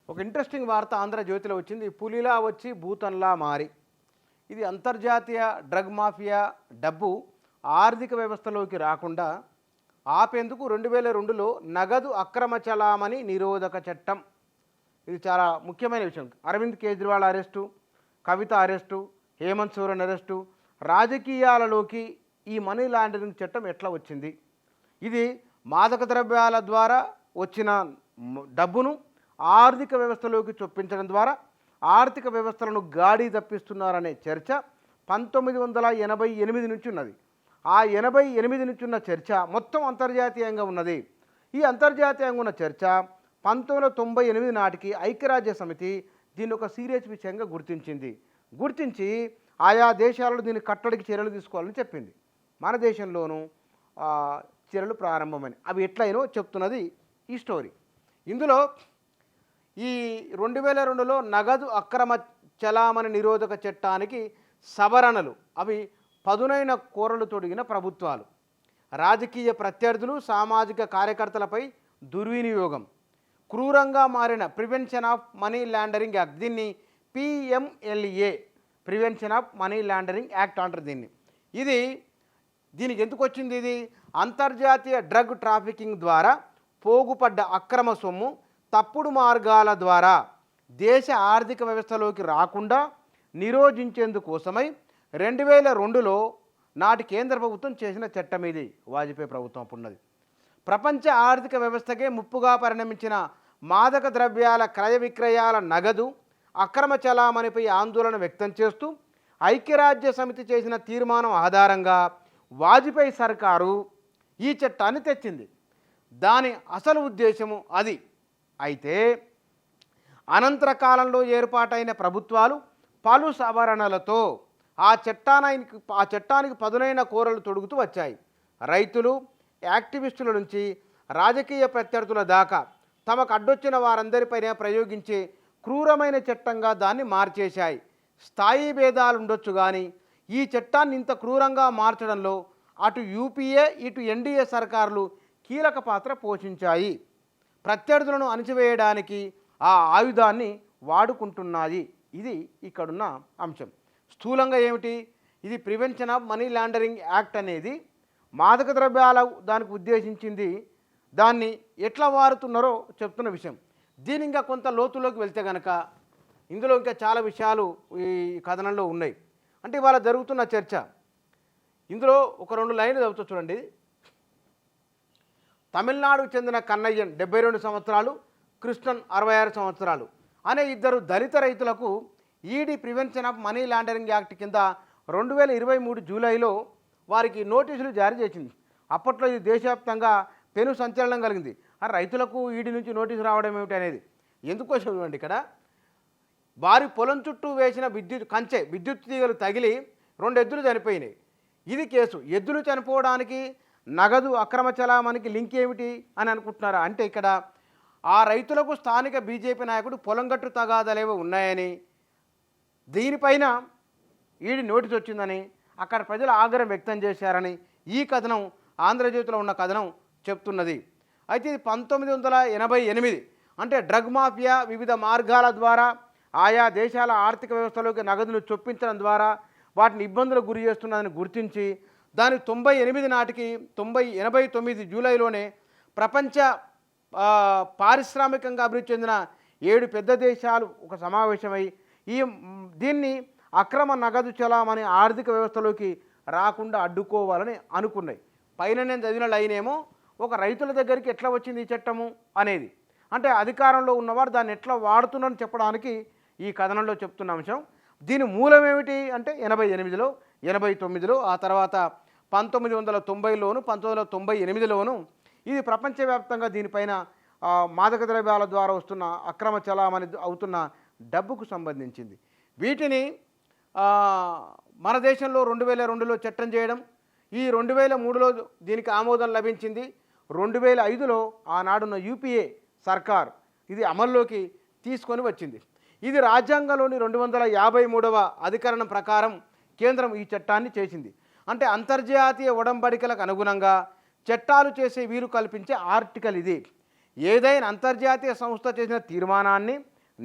ఒక ఇంట్రెస్టింగ్ వార్త ఆంధ్రజ్యోతిలో వచ్చింది. పులిలా వచ్చి భూతంలా మారి. ఇది అంతర్జాతీయ డ్రగ్ మాఫియా డబ్బు ఆర్థిక వ్యవస్థలోకి రాకుండా ఆపేందుకు 2002లో నగదు అక్రమ చలామణి నిరోధక చట్టం. ఇది చాలా ముఖ్యమైన విషయం. అరవింద్ కేజ్రీవాల్ అరెస్టు, కవిత అరెస్టు, హేమంత్ సోరెన్ అరెస్టు, రాజకీయాలలోకి ఈ మనీ లాండరింగ్ చట్టం ఎట్లా వచ్చింది? ఇది మాదక ద్రవ్యాల ద్వారా వచ్చిన డబ్బును ఆర్థిక వ్యవస్థలోకి చొప్పించడం ద్వారా ఆర్థిక వ్యవస్థలను గాడి తప్పిస్తున్నారనే చర్చ 1988 నుంచి ఉన్నది. ఆ 88 నుంచి ఉన్న చర్చ మొత్తం అంతర్జాతీయంగా ఉన్నది. ఈ అంతర్జాతీయంగా ఉన్న చర్చ 1998 నాటికి ఐక్యరాజ్య సమితి దీన్ని ఒక సీరియస్ విషయంగా గుర్తించి ఆయా దేశాలలో దీన్ని కట్టడికి చర్యలు తీసుకోవాలని చెప్పింది. మన దేశంలోనూ చర్యలు ప్రారంభమని అవి ఎట్లయినో చెప్తున్నది ఈ స్టోరీ. ఇందులో ఈ 2002లో నగదు అక్రమ చలామణి నిరోధక చట్టానికి సవరణలు, అవి పదునైన కోరలు తొడిగిన ప్రభుత్వాలు, రాజకీయ ప్రత్యర్థులు, సామాజిక కార్యకర్తలపై దుర్వినియోగం, క్రూరంగా మారిన prevention of money laundering act, దీన్ని PMLA prevention of money laundering act అంటారు దీన్ని. దీనికి ఎందుకు వచ్చింది? ఇది అంతర్జాతీయ డ్రగ్ ట్రాఫికింగ్ ద్వారా పోగుపడ్డ అక్రమ సొమ్ము తప్పుడు మార్గాల ద్వారా దేశ ఆర్థిక వ్యవస్థలోకి రాకుండా నిరోధించేందుకోసమై 2002లో నాటి కేంద్ర ప్రభుత్వం చేసిన చట్టం ఇది. వాజ్పేయి ప్రభుత్వం అప్పుడున్నది. ప్రపంచ ఆర్థిక వ్యవస్థకే ముప్పుగా పరిణమించిన మాదక ద్రవ్యాల క్రయ విక్రయాల నగదు అక్రమ చలామణిపై ఆందోళన వ్యక్తం చేస్తూ ఐక్యరాజ్య సమితి చేసిన తీర్మానం ఆధారంగా వాజ్పేయి సర్కారు ఈ చట్టాన్ని తెచ్చింది. దాని అసలు ఉద్దేశము అది. అయితే అనంతర కాలంలో ఏర్పాటైన ప్రభుత్వాలు పలు సవరణలతో ఆ చట్టానికి పదునైన కోరలు తొడుగుతూ వచ్చాయి. రైతులు, యాక్టివిస్టుల నుంచి రాజకీయ ప్రత్యర్థుల దాకా తమకు అడ్డొచ్చిన వారందరిపైన ప్రయోగించే క్రూరమైన చట్టంగా దాన్ని మార్చేశాయి. స్థాయి భేదాలు ఉండొచ్చు కానీ ఈ చట్టాన్ని ఇంత క్రూరంగా మార్చడంలో అటు యూపీఏ ఇటు ఎన్డీఏ సర్కారులు కీలక పాత్ర పోషించాయి. ప్రత్యర్థులను అణిచివేయడానికి ఆ ఆయుధాన్ని వాడుకుంటున్నాయి. ఇది ఇక్కడున్న అంశం. స్థూలంగా ఏమిటి? ఇది prevention of money laundering act అనేది మాదక ద్రవ్యాల దానికి ఉద్దేశించింది. దాన్ని ఎట్లా వాడుతున్నారో చెప్తున్న విషయం. దీని ఇంకా కొంత లోతులోకి వెళ్తే కనుక ఇందులో ఇంకా చాలా విషయాలు ఈ కథనంలో ఉన్నాయి. అంటే ఇవాళ జరుగుతున్న చర్చ, ఇందులో ఒక 2 లైన్లు చదువుతూ చూడండి. తమిళనాడుకు చెందిన కన్నయ్యన్ 72 సంవత్సరాలు, కృష్ణన్ 66 సంవత్సరాలు అనే ఇద్దరు దళిత రైతులకు ED prevention of money laundering act కింద 2023 జూలైలో వారికి నోటీసులు జారీ చేసింది. అప్పట్లో ఇది దేశవ్యాప్తంగా పెను సంచలనం కలిగింది. రైతులకు ఈడీ నుంచి నోటీసు రావడం ఏమిటి అనేది ఎందుకోసం చూడండి. ఇక్కడ వారి పొలం చుట్టూ వేసిన విద్యుత్ తీగలు తగిలి 2 ఎద్దులు చనిపోయినాయి. ఇది కేసు. ఎద్దులు చనిపోవడానికి నగదు అక్రమ చలామణికి లింక్ ఏమిటి అని అనుకుంటున్నారా? అంటే ఇక్కడ ఆ రైతులకు స్థానిక బీజేపీ నాయకుడు పొలంగట్టు తగాదాలేవో ఉన్నాయని, దీనిపైన ఈడీ నోటీసు వచ్చిందని అక్కడ ప్రజలు ఆగ్రహం వ్యక్తం చేశారని ఈ కథనం, ఆంధ్రజ్యోతిలో ఉన్న కథనం చెప్తున్నది. అయితే ఇది 1988, అంటే డ్రగ్ మాఫియా వివిధ మార్గాల ద్వారా ఆయా దేశాల ఆర్థిక వ్యవస్థలోకి నగదును చొప్పించడం ద్వారా వాటిని ఇబ్బందులకు గురి చేస్తున్నదని గుర్తించి దాని 98 నాటికి 89 జూలైలోనే ప్రపంచ పారిశ్రామికంగా అభివృద్ధి చెందిన 7 పెద్ద దేశాలు ఒక సమావేశమై దీన్ని అక్రమ నగదు చలామణి ఆర్థిక వ్యవస్థలోకి రాకుండా అడ్డుకోవాలని అనుకున్నాయి. పైన నేను చదివిన లైన్ ఏమో ఒక రైతుల దగ్గరికి ఎట్లా వచ్చింది ఈ చట్టము అనేది, అంటే అధికారంలో ఉన్నవారు దాన్ని ఎట్లా వాడుతున్నారని చెప్పడానికి ఈ కథనంలో చెప్తున్న అంశం. దీని మూలం ఏమిటి అంటే 88లో, 89లో, ఆ తర్వాత 1990లోను, 1998లోను ఇది ప్రపంచవ్యాప్తంగా దీనిపైన మాదక ద్రవ్యాల ద్వారా వస్తున్న అక్రమ చలామణి అవుతున్న డబ్బుకు సంబంధించింది. వీటిని మన దేశంలో 2002లో చట్టం చేయడం, ఈ 2003లో దీనికి ఆమోదం లభించింది. 2005లో ఆనాడున్న యూపీఏ సర్కార్ ఇది అమల్లోకి తీసుకొని వచ్చింది. ఇది రాజ్యాంగంలోని 253వ అధికరణం ప్రకారం కేంద్రం ఈ చట్టాన్ని చేసింది. అంటే అంతర్జాతీయ ఒడంబడికలకు అనుగుణంగా చట్టాలు చేసే వీలు కల్పించే ఆర్టికల్ ఇది. ఏదైనా అంతర్జాతీయ సంస్థ చేసిన తీర్మానాన్ని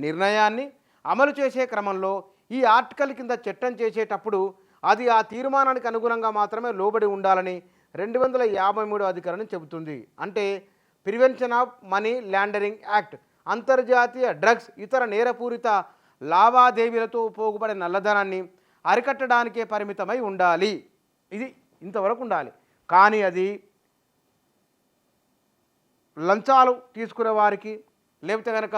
నిర్ణయాన్ని అమలు చేసే క్రమంలో ఈ ఆర్టికల్ కింద చట్టం చేసేటప్పుడు అది ఆ తీర్మానానికి అనుగుణంగా మాత్రమే లోబడి ఉండాలని 253 అధికరణం చెబుతుంది. అంటే prevention of money laundering act అంతర్జాతీయ డ్రగ్స్ ఇతర నేరపూరిత లావాదేవీలతో పోగుపడే నల్లధనాన్ని అరికట్టడానికే పరిమితమై ఉండాలి. ఇది ఇంతవరకు ఉండాలి. కానీ అది లంచాలు తీసుకునే వారికి లేకపోతే కనుక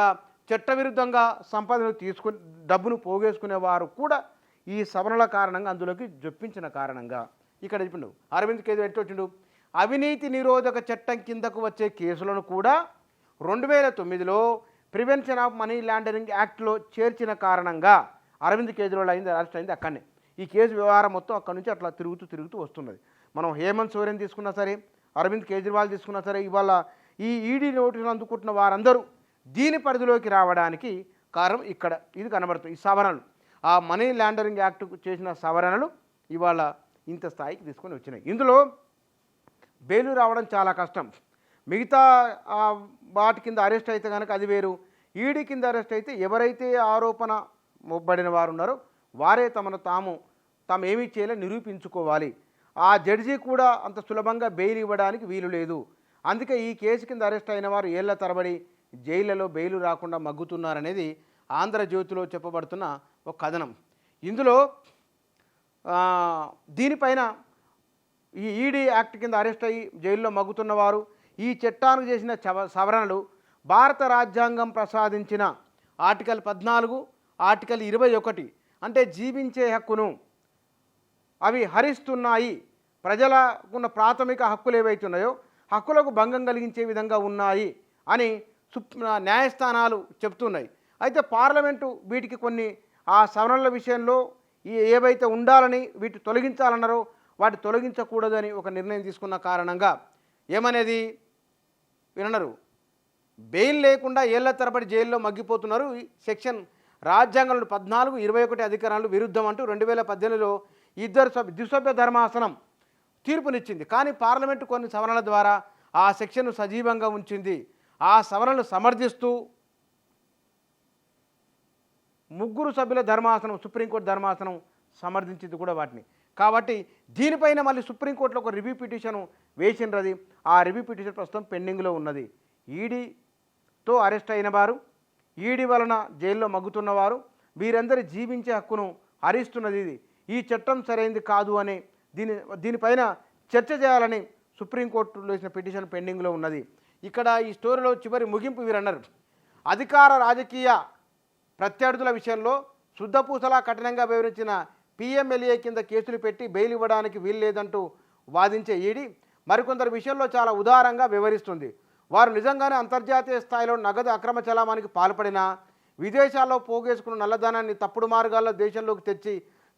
చట్టవిరుద్ధంగా సంపదను తీసుకుని డబ్బును పోగేసుకునే వారు కూడా ఈ సవరణల కారణంగా అందులోకి జొప్పించిన కారణంగా ఇక్కడ చెప్పిండు అరవింద్ కేజ్రీవాల్ వచ్చిండు. అవినీతి నిరోధక చట్టం కిందకు వచ్చే కేసులను కూడా 2009లో ప్రివెన్షన్ ఆఫ్ మనీ లాండరింగ్ యాక్ట్లో చేర్చిన కారణంగా అరవింద్ కేజ్రీవాల్ అరెస్ట్ అయింది అక్కడనే. ఈ కేసు వ్యవహారం మొత్తం అక్కడి నుంచి అట్లా తిరుగుతూ వస్తున్నది. మనం హేమంత్ సోరెన్ తీసుకున్నా సరే, అరవింద్ కేజ్రీవాల్ తీసుకున్నా సరే, ఇవాళ ఈ ఈడీ నోటీసులు అందుకుంటున్న వారందరూ దీని పరిధిలోకి రావడానికి కారణం ఇక్కడ ఇది కనబడుతుంది. ఈ సవరణలు ఆ మనీ లాండరింగ్ యాక్ట్కు చేసిన సవరణలు ఇవాళ ఇంత స్థాయికి తీసుకొని వచ్చినాయి. ఇందులో బెయిల్ రావడం చాలా కష్టం. మిగతా వాటి కింద అరెస్ట్ అయితే కనుక అది వేరు. ఈడీ కింద అరెస్ట్ అయితే ఎవరైతే ఆరోపణ మొబ్బడిన వారు ఉన్నారో వారే తాము ఏమీ చేయలే నిరూపించుకోవాలి. ఆ జడ్జి కూడా అంత సులభంగా బెయిల్ ఇవ్వడానికి వీలు లేదు. అందుకే ఈ కేసు కింద అరెస్ట్ అయిన వారు ఏళ్ల తరబడి జైళ్లలో బెయిలు రాకుండా మగ్గుతున్నారనేది ఆంధ్రజ్యోతిలో చెప్పబడుతున్న ఒక కథనం. ఇందులో దీనిపైన ఈ ఈడీ యాక్ట్ కింద అరెస్ట్ అయ్యి జైల్లో మగ్గుతున్నవారు ఈ చట్టానికి చేసిన సవరణలు భారత రాజ్యాంగం ప్రసాదించిన ఆర్టికల్ 14, ఆర్టికల్ 21 అంటే జీవించే హక్కును అవి హరిస్తున్నాయి. ప్రజలకున్న ప్రాథమిక హక్కులు ఏవైతున్నాయో హక్కులకు భంగం కలిగించే విధంగా ఉన్నాయి అని న్యాయస్థానాలు చెప్తున్నాయి. అయితే పార్లమెంటు వీటికి కొన్ని ఆ సవరణల విషయంలో ఏవైతే ఉండాలని వీటి తొలగించాలన్నారో వాటి తొలగించకూడదని ఒక నిర్ణయం తీసుకున్న కారణంగా ఏమనేది వినరు, బెయిల్ లేకుండా ఏళ్ల తరబడి జైల్లో మగ్గిపోతున్నారు. సెక్షన్ రాజ్యాంగంలో 14, 21 అధికారాలు విరుద్ధం అంటూ 2018లో ద్విసభ్య ధర్మాసనం తీర్పునిచ్చింది. కానీ పార్లమెంటు కొన్ని సవరణల ద్వారా ఆ సెక్షన్ను సజీవంగా ఉంచింది. ఆ సవరణలు సమర్థిస్తూ 3 సభ్యుల ధర్మాసనం, సుప్రీంకోర్టు ధర్మాసనం సమర్థించింది కూడా వాటిని. కాబట్టి దీనిపైన మళ్ళీ సుప్రీంకోర్టులో ఒక రివ్యూ పిటిషన్ వేసినది. ఆ రివ్యూ పిటిషన్ ప్రస్తుతం పెండింగ్లో ఉన్నది. ఈడీతో అరెస్ట్ అయిన వారు, ఈడీ వలన జైల్లో మగ్గుతున్నవారు వీరందరి జీవించే హక్కును హరిస్తున్నది. ఇది ఈ చట్టం సరైనది కాదు అని దీనిపైన చర్చ చేయాలని సుప్రీంకోర్టులో వేసిన పిటిషన్ పెండింగ్లో ఉన్నది. ఇక్కడ ఈ స్టోరీలో చివరి ముగింపు వీరన్నారు, అధికార రాజకీయ ప్రత్యర్థుల విషయంలో శుద్ధపూసలా కఠినంగా వివరించిన పిఎంఎల్ఏ కింద కేసులు పెట్టి బెయిల్ ఇవ్వడానికి వీల్లేదంటూ వాదించే ఈడీ మరికొందరి విషయంలో చాలా ఉదారంగా వివరిస్తుంది. వారు నిజంగానే అంతర్జాతీయ స్థాయిలో నగదు అక్రమ చలామణికి పాల్పడినా, విదేశాల్లో పోగేసుకున్న నల్లధనాన్ని తప్పుడు మార్గాల్లో దేశంలోకి తెచ్చి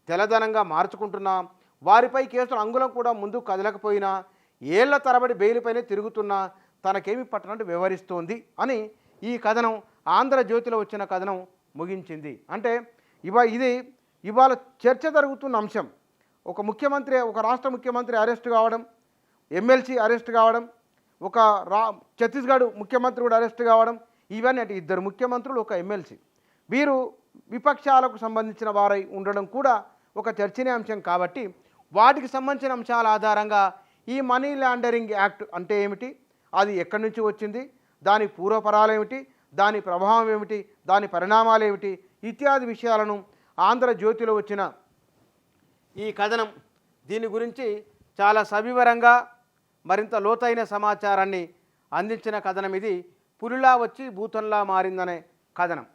తెల్లధనంగా మార్చుకుంటున్నా, వారిపై కేసులు అంగుళం కూడా ముందుకు కదలకపోయినా, ఏళ్ల తరబడి బెయిల్పైనే తిరుగుతున్నా తనకేమి పట్టనట్టు వివరిస్తోంది అని ఈ కథనం ఆంధ్రజ్యోతిలో వచ్చిన కథనం ముగించింది. అంటే ఇది ఇవాళ చర్చ జరుగుతున్న అంశం. ఒక రాష్ట్ర ముఖ్యమంత్రి అరెస్ట్ కావడం, ఎమ్మెల్సీ అరెస్ట్ కావడం, ఛత్తీస్గఢ్ ముఖ్యమంత్రి కూడా అరెస్ట్ కావడం, ఇవన్నీ అంటే 2 ముఖ్యమంత్రులు, ఒక ఎమ్మెల్సీ, వీరు విపక్షాలకు సంబంధించిన వారై ఉండడం కూడా ఒక చర్చనీయాంశం. కాబట్టి వాటికి సంబంధించిన అంశాల ఆధారంగా ఈ మనీ లాండరింగ్ యాక్ట్ అంటే ఏమిటి, అది ఎక్కడి నుంచి వచ్చింది, దాని పూర్వపరాలు ఏమిటి, దాని ప్రభావం ఏమిటి, దాని పరిణామాలు ఏమిటి ఇత్యాది విషయాలను ఆంధ్రజ్యోతిలో వచ్చిన ఈ కథనం దీని గురించి చాలా సవివరంగా మరింత లోతైన సమాచారాన్ని అందించిన కథనం ఇది. పులిలా వచ్చి భూతంలా మారిందనే కథనం.